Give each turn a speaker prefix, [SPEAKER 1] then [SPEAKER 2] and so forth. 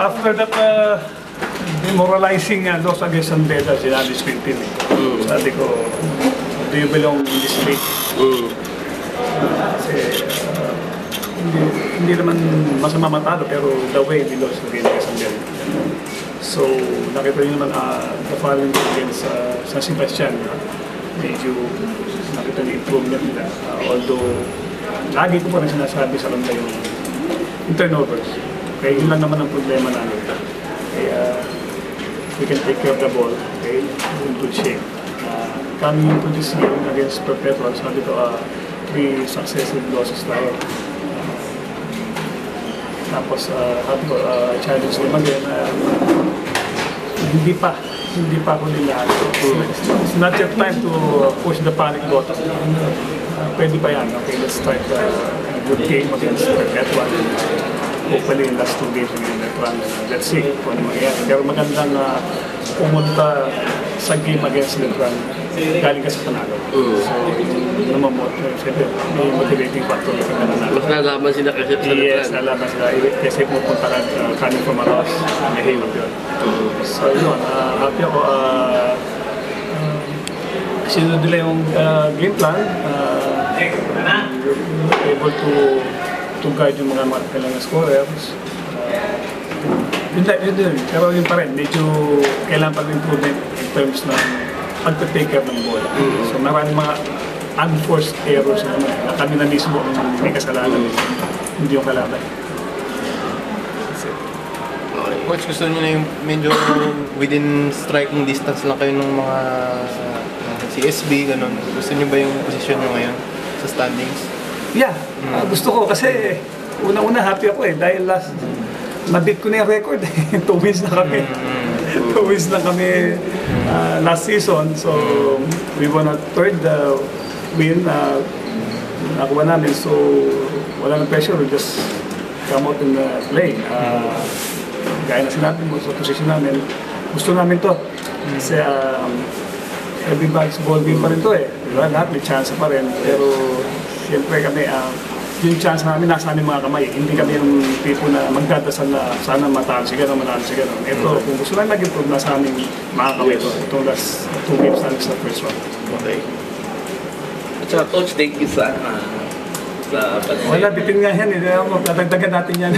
[SPEAKER 1] after that, demoralizing loss against San Beda, sinabi sa team. Sabi ko, do you belong in this league? Kasi hindi naman masama matalo, pero the way we lost against San Beda. So, nakita nyo naman the following against San Sebastian, medyo nakita nyo improvement nila. Although, lagi ko pa rin sinasabi sa kanila yung turnovers. Kaya yun lang naman ang problema namin. Kaya, we can take care of the ball, okay, in good shape. Coming into this game against Perpetual, sabi ko, 3 successive losses tayo. Tapos, challenge them again. Hindi pa ako nila. It's not yet time to push the panic button. Pwede pa yan. Okay, let's start a good game against Perpetual. Hopefully, last 2 games in that one. Let's see kung ano mangyayari. Pero magandang pumunta sa game against Letran. Galing ka sa panalo. So, siyempre, may motivating factor ka na nanalo.
[SPEAKER 2] Mas nalaman sila kasi sa Letran.
[SPEAKER 1] Yes, nalaman sila. Kasi pupunta ka coming from a loss. Mahirap yun. So, yun. Happy ako. Sinunod nila yung game plan. Able to guide yung mga kailangan scorers. Yun. Pero yun pa rin, medyo kailangan pa rin improvement in terms ng pag-take care ng ball. So maraming mga unforced errors na kami na mismo ang may kasalanan, hindi yung kalaban.
[SPEAKER 3] Coach, gusto niyo na yung medyo within striking distance lang kayo ng mga CSB, gano'n. Gusto niyo ba yung posisyon niyo ngayon sa standings?
[SPEAKER 1] Yeah, gusto ko kasi una-una happy ako dahil nabit ko na yung record 2 wins na kami. 2 wins na kami last season, so we won a 3rd win nakuha namin, so wala nang pressure, we just come out and play. Gaya na sinabi mo sa position namin, gusto namin to kasi everybody's ball game pa rin to diba? Lahat may chance pa rin, pero siyempre kami, yung chance namin nasa aming mga kamay. Hindi kami yung tipo na magdadasal na sana matalo si gano'n, matalo si gano'n. Ito, kung gusto lang nag-improve, nasa aming mga kamay ito. Itong last 2 games namin sa first one.
[SPEAKER 2] Okay. At saka, Coach, thank you sa
[SPEAKER 1] Wala, bitin nga yan. Dadagdagan natin yan.